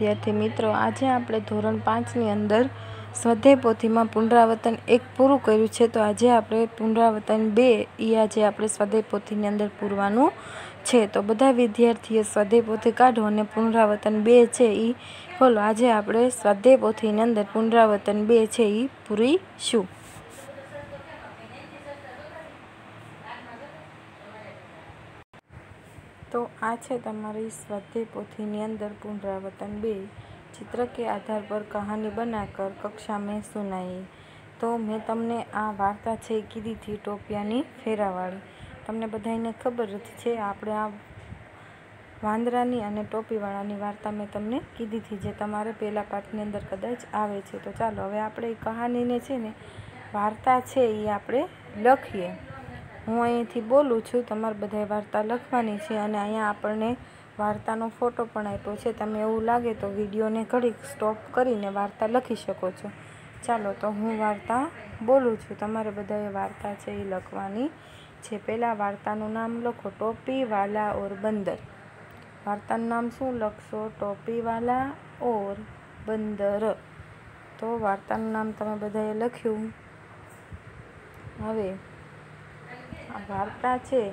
विद्यार्थी मित्रों, आज આપણે ધોરણ 5 ની અંદર સ્વાધ્યાય પોથીમાં પુનરાવર્તન 1 પૂરું કર્યું છે। તો આજે આપણે પુનરાવર્તન 2 આજે આપણે સ્વાધ્યાય પોથીની અંદર પૂરવાનું છે। તો બધા વિદ્યાર્થીઓ સ્વાધ્યાય પોથી કાઢો અને પુનરાવર્તન 2 છે એ ખોલો। આજે આપણે સ્વાધ્યાય પોથીની અંદર પુનરાવર્તન 2 છે એ પૂરીશું। तो आ है तमारी स्वाध्याय पोथी नी अंदर पुनरावर्तन 2 चित्र के आधार पर कहानी बनाकर कक्षा में सुनाई। तो मैं तमने आ वार्ता है कीधी थी टोपियानी फेरावाड़ी। तमने बधाईने खबर है आपणे आ वांदरानी अने टोपीवाळानी वार्ता मैं तमने कीधी थी, जे तमारे पहला पाठनी अंदर कदाच आवे छे। तो चालो हवे आपणे कहानी ने छे ने वार्ता है ये आपणे लखीए। हूँ अहींथी बोलूँ छूँ, तमारे बधाए वार्ता लखवानी छे अने अहींया आपणे वार्तानो फोटो पण आप्यो छे। तमे एवुं लागे तो विडियोने घडीक स्टॉप करीने वार्ता लखी शको छो। चालो तो हूँ वार्ता बोलूँ छूँ, तमारे बधाए वार्ता छे ए लखवानी छे। पहेला वार्तानुं नाम लखो, टोपीवाला और बंदर। वार्तानुं नाम शुं लखशो? टोपीवाला और बंदर। तो वार्तानुं नाम तमे बधाए लख्युं। हवे वार्ता है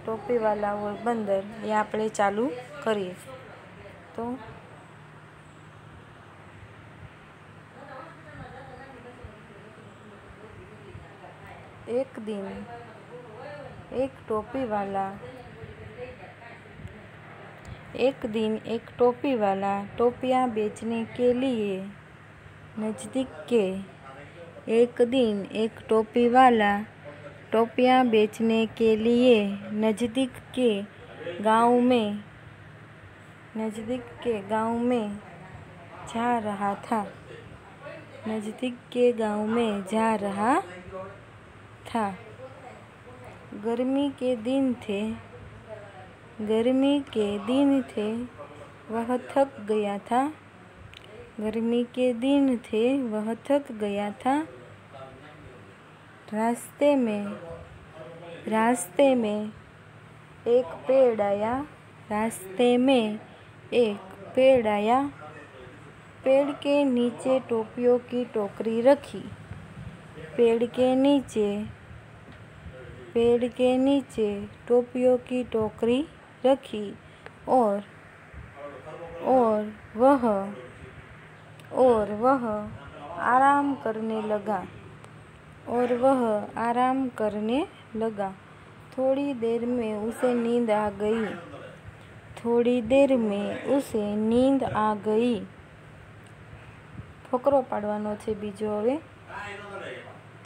टोपीवाला और बंदर ये आपणे चालू करिए। तो एक दिन एक टोपीवाला टोपियाँ बेचने के लिए नज़दीक के एक दिन एक टोपीवाला टोपियाँ बेचने के लिए नज़दीक के गांव में जा रहा था। गर्मी के दिन थे, वह थक गया था। रास्ते में एक पेड़ आया। पेड़ के नीचे टोपियों की टोकरी रखी। पेड़ के नीचे टोपियों की टोकरी रखी और वह आराम करने लगा। थोड़ी देर में उसे नींद आ गई। फकरो पाड़वानो छे बीजो। हवे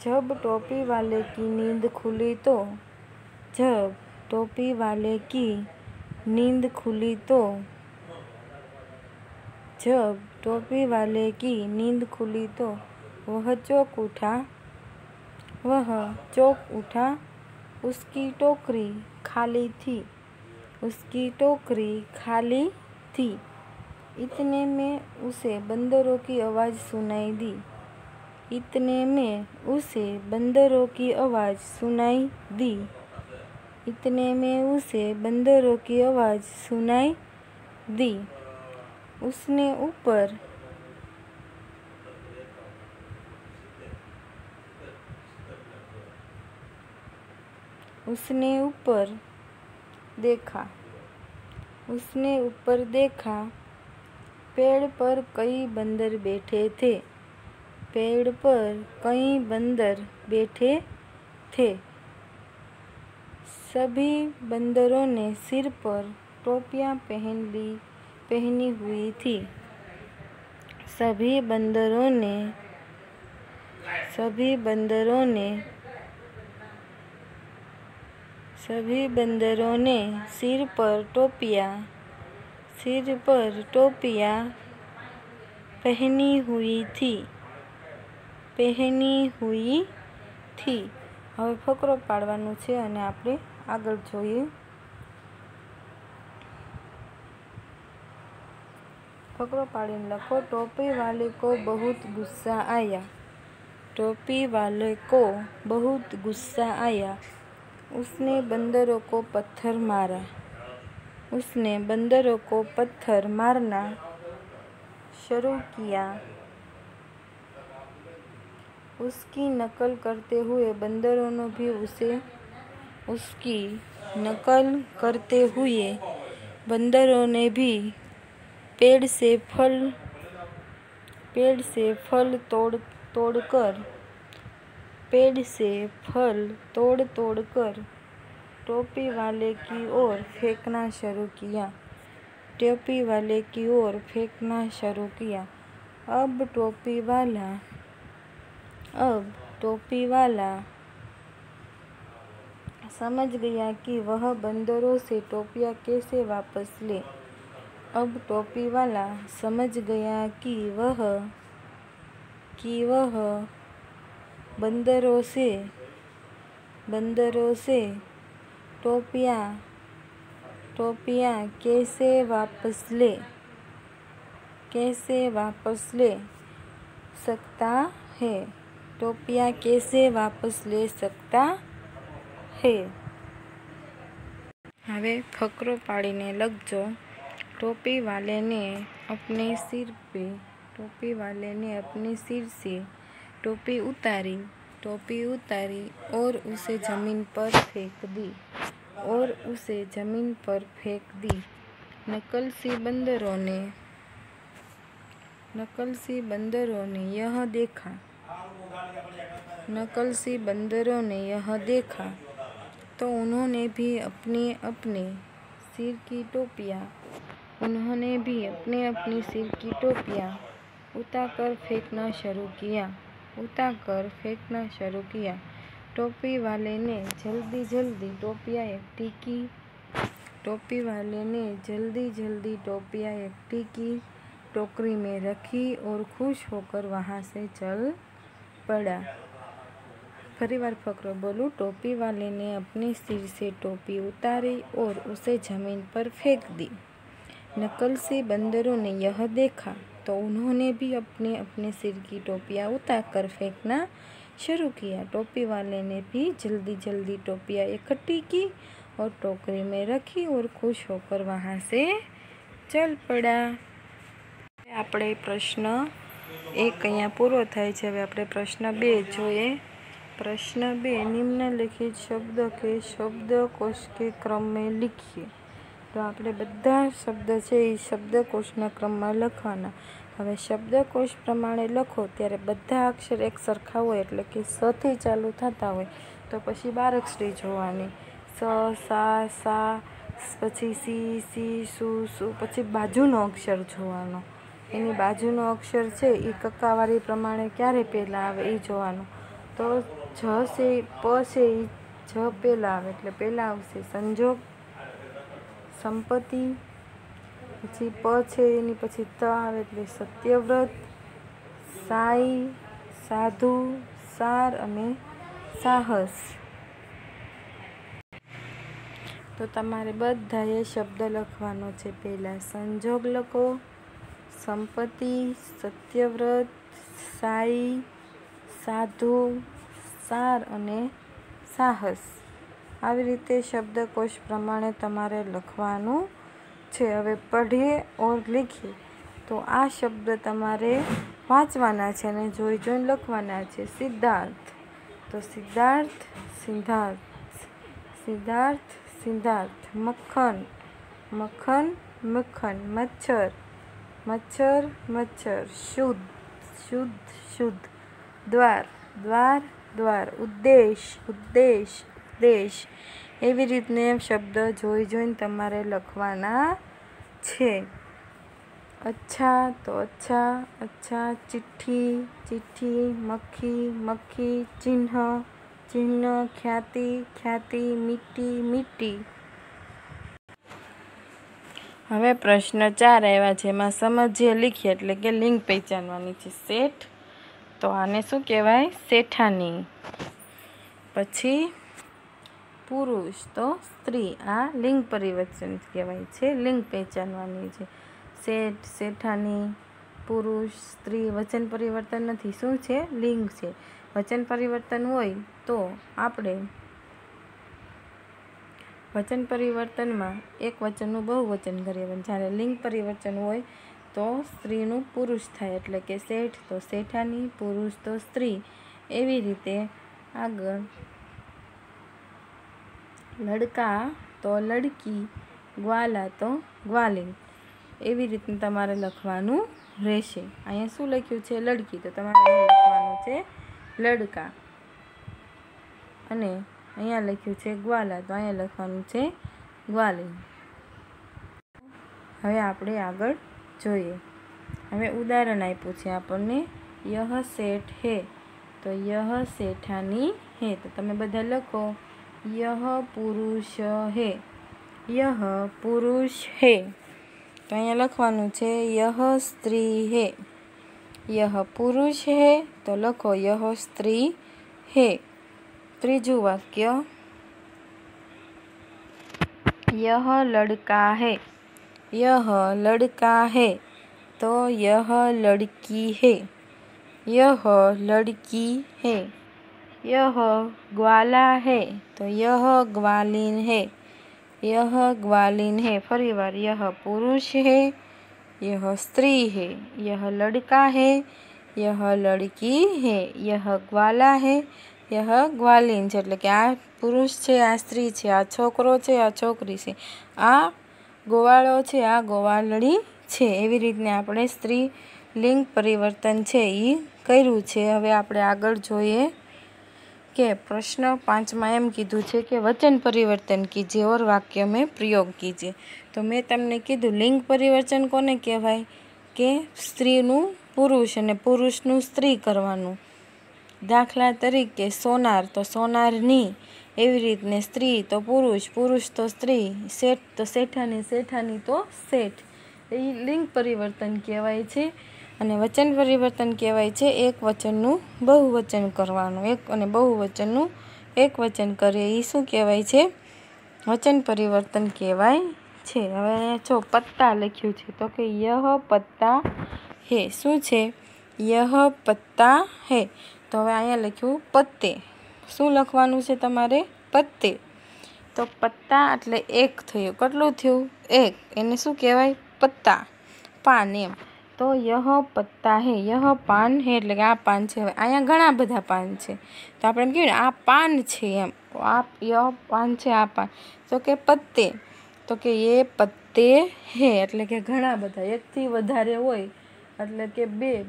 जब टोपी वाले की नींद खुली तो वह चौंक उठा। उसकी टोकरी खाली थी। इतने में उसे बंदरों की आवाज़ सुनाई दी। उसने ऊपर देखा। पेड़ पर कई बंदर बैठे थे। सभी बंदरों ने सिर पर टोपियाँ पहनी हुई थी। सभी बंदरों ने सिर पर टोपियाँ पहनी हुई थी। हवे फकरो पाड़वानो छे अने आपणे आगळ जोईए। फकरो पाड़ीने लखो। टोपी वाले को बहुत गुस्सा आया। उसने बंदरों को पत्थर मारना शुरू किया। उसकी नकल करते हुए बंदरों ने भी उसकी नकल करते हुए बंदरों ने भी पेड़ से फल तोड़ कर टोपी वाले की ओर फेंकना शुरू किया। अब टोपी वाला समझ गया कि वह बंदरों से टोपियाँ कैसे वापस ले। बंदरों से टोपियाँ कैसे वापस ले सकता है। હવે ફકરો પાડીને લખજો। टोपी वाले ने अपने सिर से टोपी उतारी और उसे जमीन पर फेंक दी। नकलसी बंदरों ने यह देखा तो उन्होंने भी अपनी अपनी सिर की टोपियाँ उतारकर फेंकना शुरू किया। टोपी वाले ने जल्दी जल्दी टोपियाँ इकट्ठी की, टोकरी में रखी और खुश होकर वहाँ से चल पड़ा। परिवार फकरो बोलूं। टोपी वाले ने अपने सिर से टोपी उतारी और उसे जमीन पर फेंक दी। नकलसी बंदरों ने यह देखा तो उन्होंने भी अपने अपने सिर की टोपियाँ उतारकर फेंकना शुरू किया। टोपी वाले ने भी जल्दी जल्दी टोपियाँ इकट्ठी की और टोकरी में रखी और खुश होकर वहाँ से चल पड़ा। આપણે પ્રશ્ન 1 અહીંયા પૂરો થાય છે। હવે આપણે પ્રશ્ન 2 જોઈએ। प्रश्न 2, निम्नलिखित शब्द के शब्दकोश के क्रम में लिखिए। तो આપણે બધા શબ્દ છે એ શબ્દકોશના ક્રમમાં લખવાના। હવે શબ્દકોશ પ્રમાણે લખો ત્યારે બધા અક્ષર એક સરખા હોય, એટલે કે સ થી ચાલુ થતા હોય તો પછી બારાક્ષરી જોવાની। સ, સા, સા, પછી સી, સી, સુ, સુ, પછી બાજુનો અક્ષર જોવાનો। એની બાજુનો અક્ષર છે એ કક્કાવાળી પ્રમાણે ક્યારે પહેલાં આવે એ જોવાનું। તો જ છે પ છે એ જ પહેલાં આવે, એટલે પહેલાં આવશે સંજોગ, સંપત્તિ, પછી પ છે એની પછી ત આવે એટલે સત્યવ્રત, સાઈ, સાધુ, સાર અને સાહસ। તો તમારે બધાએ શબ્દ લખવાનો છે। પહેલાં સંજોગ લખો, સંપત્તિ, સત્યવ્રત, સાઈ, સાધુ, સાર અને સાહસ। આવી રીતે શબ્દકોશ પ્રમાણે તમારે લખવાનું છે। હવે પઢીએ ઓર લીખીએ, તો આ શબ્દ તમારે વાંચવાના છે અને જોઈને લખવાના છે। સિદ્ધાર્થ, તો સિદ્ધાર્થ, સિદ્ધાર્થ। મક્ખન, મક્ખન। મચ્છર। શુદ્ધ। દ્વાર। ઉદ્દેશ। એવી રીતને શબ્દ જોઈને તમારે લખવાના છે। અચ્છા, તો અચ્છા। ચિઠ્ઠી। મક્ખી। ચિહ્ન। ખ્યાતિ। મીઠી। હવે પ્રશ્ન 4 આવ્યા છે, એમાં સમજીએ લીખીએ, એટલે કે લિંગ પહેચાનવાની છે। શેઠ, તો આને શું કહેવાય? શેઠાણી। પછી પુરુષ, તો સ્ત્રી। આ લિંગ પરિવર્તન કહેવાય છે, લિંગ પહેચાનવાની છે। શેઠ, શેઠાણી, પુરુષ, સ્ત્રી। વચન પરિવર્તન નથી, શું છે? લિંગ છે। વચન પરિવર્તન હોય તો આપણે વચન પરિવર્તનમાં એક વચનનું બહુવચન કરીએ, પણ જ્યારે લિંગ પરિવર્તન હોય તો તો સ્ત્રીનું પુરુષ થાય એટલે કે શેઠ તો શેઠાની, પુરુષ તો સ્ત્રી. એવી રીતે આગળ લડકા તો લડકી, ગ્વાલા તો ગ્વાલીન. એવી રીતે તમારે લખવાનું રહેશે. અહીંયા શું લખ્યું છે? લડકી, તો તમારે અહીંયા લખવાનું છે લડકા. અને અહીંયા લખ્યું છે ગ્વાલા, તો અહીંયા લખવાનું છે ગ્વાલીન. હવે આપણે આગળ જોઈએ. હવે ઉદાહરણ આપ્યું છે આપણને, યહ શેઠ હે, તો યહ શેઠાની હે. તો તમે બધા લખો, યહ પુરુષ હે, યહ પુરુષ હે. તો અહીંયા લખવાનું છે યહ સ્ત્રી હે, યહ પુરુષ હે. તો લખો યહ સ્ત્રી હે. ત્રીજું વાક્ય, यह लड़का है, यह लड़का है. तो यह लड़की है, यह लड़की है. यह ग्वाला है, तो यह ग्वालीन है, यह ग्वालीन है. फरी बार, यह पुरुष है, यह स्त्री है, यह लड़का है, यह लड़की है, यह ग्वाला है, यह ग्वालीन છે. એટલે કે આ પુરુષ છે, આ સ્ત્રી છે, આ છોકરો છે, આ છોકરી છે, આ ગોવાળો છે, આ ગોવાળડી છે. એવી રીતને આપણે સ્ત્રી લિંગ પરિવર્તન છે એ કર્યું છે. હવે આપણે આગળ જોઈએ કે પ્રશ્ન 5માં એમ કીધું છે કે વચન પરિવર્તન કીजिए और वाक्य में प्रयोग कीजिए. તો મેં તમને કીધું લિંગ પરિવર્તન કોને કહેવાય? કે સ્ત્રીનું પુરુષ અને પુરુષનું સ્ત્રી કરવાનું. દાખલા તરીકે સોનાર તો સોનારની. એવી રીતને સ્ત્રી તો પુરુષ, પુરુષ તો સ્ત્રી, શેઠ તો શેઠાની, શેઠાની તો શેઠ. એ લિંગ પરિવર્તન કહેવાય છે. અને વચન પરિવર્તન કહેવાય છે એક વચનનું બહુવચન કરવાનું. એક અને બહુવચનનું એક વચન કરે એ શું કહેવાય છે? વચન પરિવર્તન કહેવાય છે. હવે અહીંયા જો પત્તા લખ્યું છે, તો કે યહ પત્તા હે. શું છે? યહ પત્તા હે. તો હવે અહીંયા લખ્યું પત્તે. શું લખવાનું છે તમારે? પત્તે. તો પત્તા એટલે એક થયું. કેટલું થયું? એક. એને શું કહેવાય? પત્તા, પાન એમ. તો યહ પત્તા હે, યહ પાન હે એટલે કે આ પાન છે. હવે અહીંયા ઘણા બધા પાન છે, તો આપણે એમ કહીએ ને આ પાન છે એમ. તો આ યહ પાન છે, આ પાન. તો કે પત્તે, તો કે એ પત્તે હે એટલે કે ઘણા બધા. એકથી વધારે હોય એટલે કે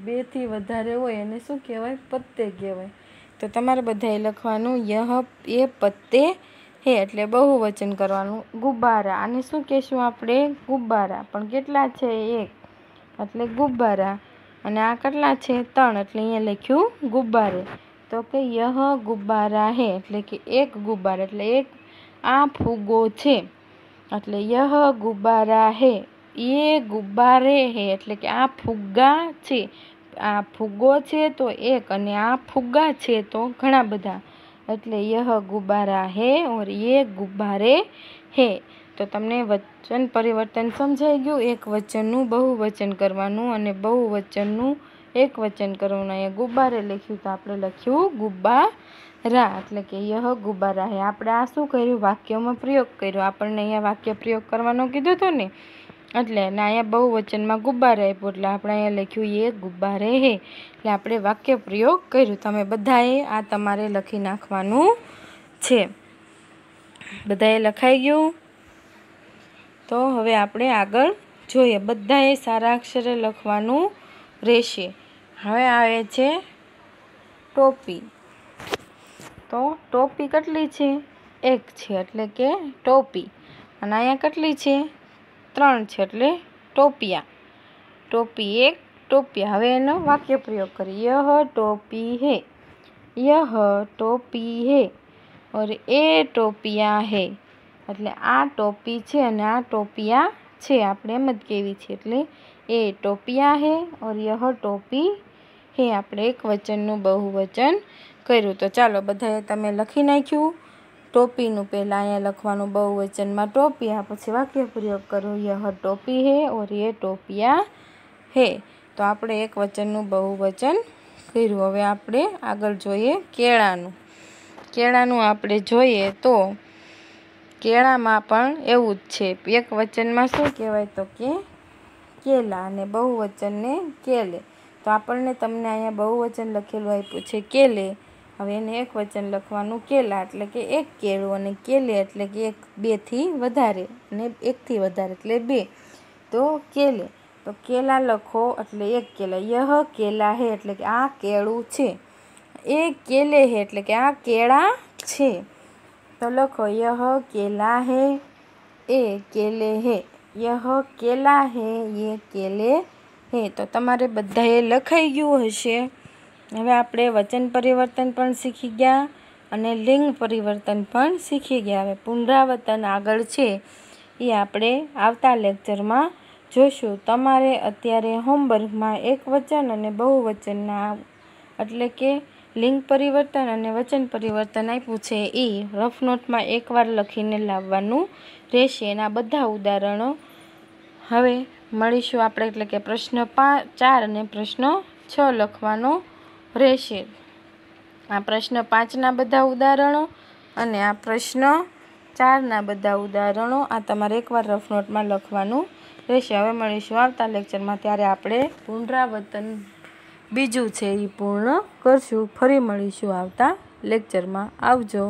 બેથી વધારે હોય એને શું કહેવાય? પત્તે કહેવાય. તો તમારે બધાએ લખવાનું યહ એ પત્તે હે એટલે બહુવચન કરવાનું. ગુબ્બારા, આને શું કહેશું આપણે? ગુબ્બારા. પણ કેટલા છે? એક એટલે ગુબ્બારા. અને આ કેટલા છે? 3 એટલે અહીંયા લખ્યું ગુબ્બારે. તો કે યહ ગુબ્બારા હે એટલે કે એક ગુબ્બારા એટલે એક. આ ફુગ્ગો છે એટલે યહ ગુબ્બારા હે. એ ગુબ્બારે હે એટલે કે આ ફુગ્ગા છે. આ ફુગ્ગો છે તો એક, અને આ ફુગ્ગા છે તો ઘણા બધા. એટલે યહ ગુબ્બારા હે ઓર ये ગુબ્બારે હે. તો તમને વચન પરિવર્તન સમજાઈ ગયું? એક વચનનું બહુવચન કરવાનું અને બહુવચનનું એક વચન કરવાનું. અહીંયા ગુબ્બારે લખ્યું તો આપણે લખ્યું ગુબ્બારા એટલે કે યહ ગુબ્બારા હે. આપણે આ શું કર્યું? વાક્યમાં પ્રયોગ કર્યો. આપણને અહીંયા વાક્ય પ્રયોગ કરવાનો કીધું હતું ને, એટલે અહીંયા બહુવચનમાં ગુબ્બારે આપ્યું એટલે આપણે અહીંયા લખ્યું એ ગુબ્બારે હે. એટલે આપણે વાક્ય પ્રયોગ કર્યું. તમે બધાએ આ તમારે લખી નાખવાનું છે. બધાએ લખાઈ ગયું? તો હવે આપણે આગળ જોઈએ. બધાએ સારા અક્ષરે લખવાનું રહેશે. હવે આવે છે ટોપી. તો ટોપી કેટલી છે? એક છે એટલે કે ટોપી. અને અહીંયા કેટલી છે? 3 છે એટલે ટોપિયા. ટોપી એક, ટોપિયા. હવે એનો વાક્ય પ્રયોગ કરીએ. યહ ટોપી હે, યહ ટોપી હે ઓર એ ટોપિયા હે. એટલે આ ટોપી છે અને આ ટોપિયા છે. આપણે એમ જ કહેવી છે. એટલે એ ટોપિયા હે ઓર યહ ટોપી હે. આપણે એક વચનનું બહુવચન કર્યું. તો ચાલો બધાએ તમે લખી નાખ્યું. ટોપીનું પહેલાં અહીંયા લખવાનું બહુવચનમાં ટોપિયા, પછી વાક્ય પ્રયોગ કરો યહ ટોપી હે ઓર એ ટોપિયા હે. તો આપણે એક વચનનું બહુવચન કર્યું. હવે આપણે આગળ જોઈએ કેળાનું. કેળાનું આપણે જોઈએ તો કેળામાં પણ એવું જ છે. એક વચનમાં શું કહેવાય? તો કે કેલા અને બહુવચનને કેલે. તો આપણને તમને અહીંયા બહુવચન લખેલું આપ્યું છે કેલે. હવે એને એક વચન લખવાનું કેલા એટલે કે એક કેળું, અને કેલે એટલે કે એક બેથી વધારે, અને એકથી વધારે એટલે બે. તો કેલે, તો કેલા લખો એટલે એક કેલા. યહ કેલા હે એટલે કે આ કેળું છે. એ કેલે હે એટલે કે આ કેળા છે. તો લખો યહ કેલા હે, એ કેલે હે. યહ કેલા હે, યે કેલે હે. તો તમારે બધાએ લખાઈ ગયું હશે. હવે આપણે વચન પરિવર્તન પણ શીખી ગયા અને લિંગ પરિવર્તન પણ શીખી ગયા. હવે પુનરાવર્તન આગળ છે એ આપણે આવતા લેક્ચરમાં જોશું. તમારે અત્યારે હોમવર્કમાં એક વચન અને બહુવચનના એટલે કે લિંગ પરિવર્તન અને વચન પરિવર્તન આપ્યું છે એ રફ નોટમાં એકવાર લખીને લાવવાનું રહેશે. એના બધા ઉદાહરણો હવે મળીશું આપણે, એટલે કે પ્રશ્ન 4 અને પ્રશ્ન 6 લખવાનો રહેશે. આ પ્રશ્ન 5ના બધા ઉદાહરણો અને આ પ્રશ્ન 4ના બધા ઉદાહરણો આ તમારે એકવાર રફ નોટમાં લખવાનું રહેશે. હવે મળીશું આવતા લેક્ચરમાં, ત્યારે આપણે પુનરાવર્તન બીજું છે એ પૂર્ણ કરશું. ફરી મળીશું આવતા લેક્ચરમાં. આવજો.